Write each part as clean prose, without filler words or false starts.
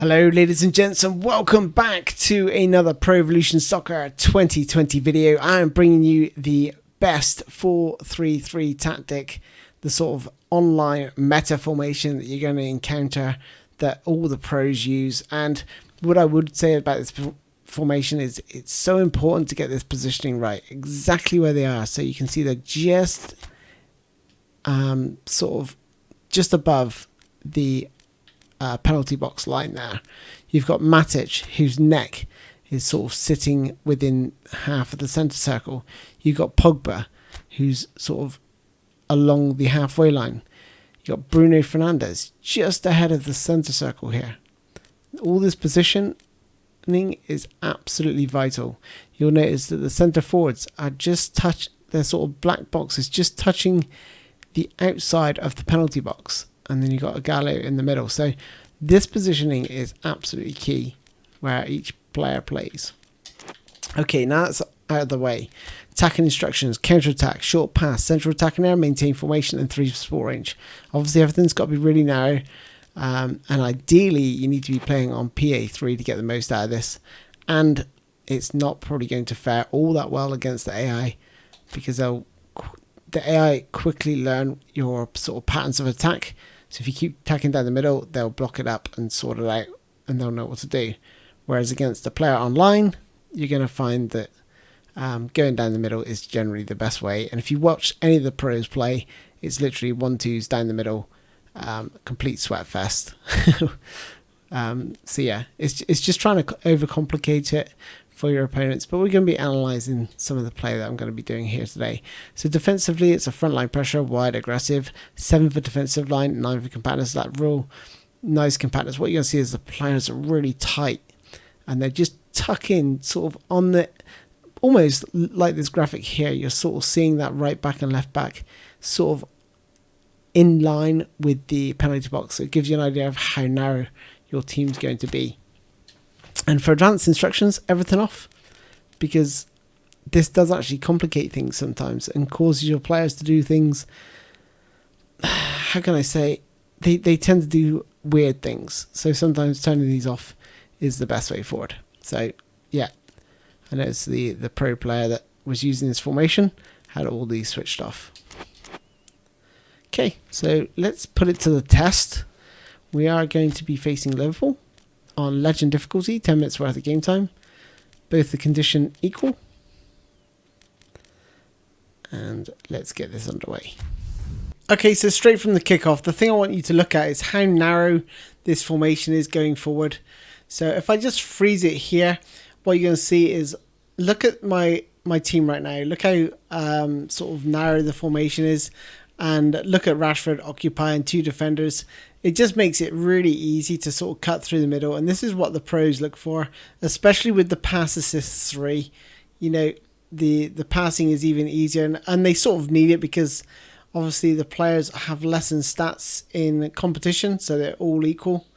Hello ladies and gents, and welcome back to another Pro Evolution Soccer 2020 video. I am bringing you the best 4-3-3 tactic, the sort of online meta formation that you're going to encounter that all the pros use. And what I would say about this formation is it's so important to get this positioning right, exactly where they are. So you can see they're just sort of just above the penalty box line there. You've got Matic, whose neck is sort of sitting within half of the centre circle. You've got Pogba, who's sort of along the halfway line. You've got Bruno Fernandes just ahead of the centre circle here. All this positioning is absolutely vital. You'll notice that the centre forwards are just their sort of black box is just touching the outside of the penalty box. And then you've got a Gallo in the middle. So this positioning is absolutely key where each player plays. Okay, now that's out of the way. Attacking instructions: counter-attack, short pass, central attack and air, maintain formation, and 3 sport range. Obviously everything's got to be really narrow. And ideally you need to be playing on PA3 to get the most out of this. And it's not probably going to fare all that well against the AI, because the AI quickly learn your sort of patterns of attack. So if you keep attacking down the middle, they'll block it up and sort it out, and they'll know what to do. Whereas against the player online, you're going to find that going down the middle is generally the best way. And if you watch any of the pros play, it's literally 1-2s down the middle, complete sweat fest. So yeah, it's just trying to overcomplicate it for your opponents, but we're going to be analysing some of the play that I'm going to be doing here today. So defensively, it's a frontline pressure, wide, aggressive, 7 for defensive line, 9 for compactness. That real nice compactness. What you're going to see is the players are really tight, and they're just tuck in sort of on the, almost like this graphic here. You're sort of seeing that right back and left back sort of in line with the penalty box. So it gives you an idea of how narrow your team's going to be. And for advanced instructions, everything off, because this does actually complicate things sometimes and causes your players to do things, how can I say, they tend to do weird things. So sometimes turning these off is the best way forward. So yeah, I noticed the pro player that was using this formation had all these switched off. Okay, so let's put it to the test. We are going to be facing Liverpool on legend difficulty, 10 minutes worth of game time. Both the condition equal. And let's get this underway. Okay, so straight from the kickoff, the thing I want you to look at is how narrow this formation is going forward. So if I just freeze it here, what you're going to see is, look at my team right now. Look how sort of narrow the formation is. And look at Rashford occupying 2 defenders. It just makes it really easy to sort of cut through the middle. And this is what the pros look for, especially with the pass assist 3. You know, the passing is even easier. And they sort of need it because obviously the players have lesser stats in competition. So they're all equal.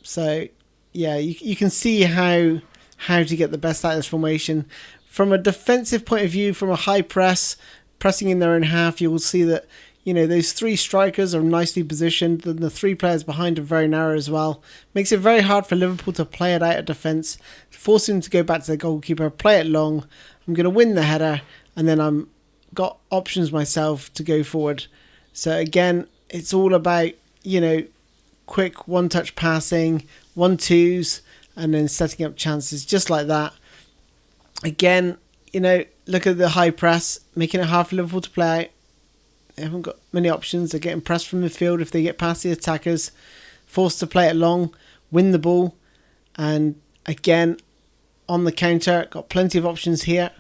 So yeah, you can see how to get the best out of this formation. From a defensive point of view, from a high pressing in their own half, you will see that, you know, those 3 strikers are nicely positioned, and the 3 players behind are very narrow as well. Makes it very hard for Liverpool to play it out of defence, forcing them to go back to the goalkeeper, play it long. I'm going to win the header, and then I'm got options myself to go forward. So again, it's all about, you know, quick one-touch passing, 1-2s, and then setting up chances just like that. Again, you know, look at the high press, making it hard for Liverpool to play out. They haven't got many options. They're getting pressed from midfield. If they get past the attackers, forced to play it long, win the ball. And again, on the counter, got plenty of options here.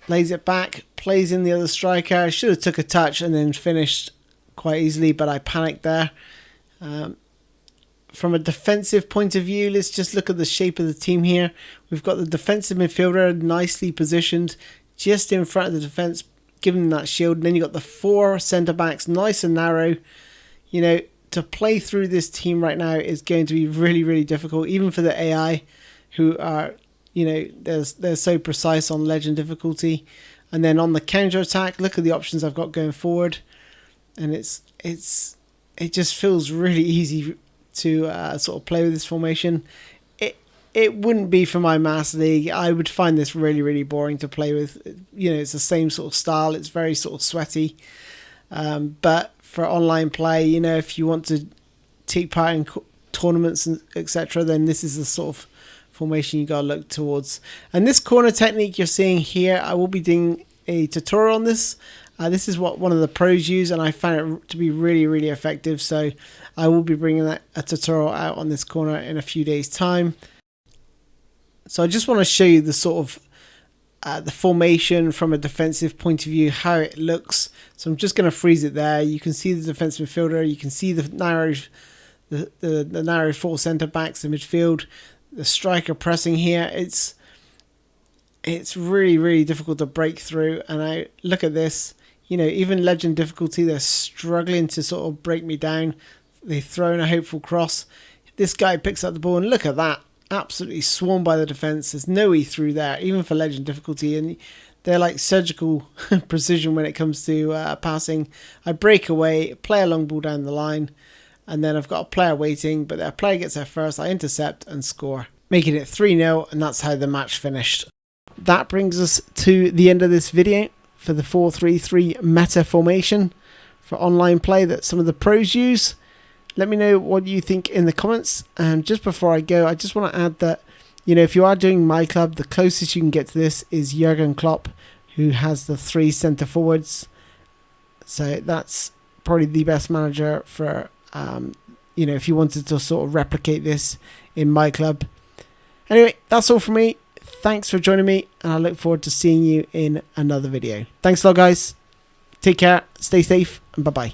Lays it back, plays in the other striker. I should have took a touch and then finished quite easily, but I panicked there. From a defensive point of view, let's just look at the shape of the team here. We've got the defensive midfielder nicely positioned just in front of the defence, giving them that shield. And then you've got the 4 centre-backs, nice and narrow. You know, to play through this team right now is going to be really, really difficult, even for the AI, who are, you know, they're so precise on legend difficulty. And then on the counter-attack, look at the options I've got going forward. And it just feels really easy to sort of play with this formation. It wouldn't be for my master league. I would find this really, really boring to play with. You know, it's the same sort of style. It's very sort of sweaty. But for online play, you know, if you want to take part in tournaments and etc., then this is the sort of formation you gotta look towards. And this corner technique you're seeing here, I will be doing a tutorial on this. This is what one of the pros use, and I found it to be really, really effective. So I will be bringing a tutorial out on this corner in a few days' time. So I just want to show you the sort of the formation from a defensive point of view, how it looks. So I'm just going to freeze it there. You can see the defensive midfielder. You can see the narrow four centre backs, the midfield, the striker pressing here. It's really, really difficult to break through. And I look at this, you know, even legend difficulty, they're struggling to sort of break me down. They've thrown a hopeful cross. This guy picks up the ball, and look at that. Absolutely swarmed by the defense. There's no E through there, even for legend difficulty, and they're like surgical precision when it comes to passing. I break away, play a long ball down the line, and then I've got a player waiting, but their player gets there first. I intercept and score, making it 3-0, and that's how the match finished. That brings us to the end of this video for the 4-3-3 meta formation for online play that some of the pros use. Let me know what you think in the comments. And just before I go, I just want to add that, you know, if you are doing my club, the closest you can get to this is Jurgen Klopp, who has the 3 centre forwards. So that's probably the best manager for, you know, if you wanted to sort of replicate this in my club. Anyway, that's all from me. Thanks for joining me, and I look forward to seeing you in another video. Thanks a lot, guys. Take care, stay safe, and bye-bye.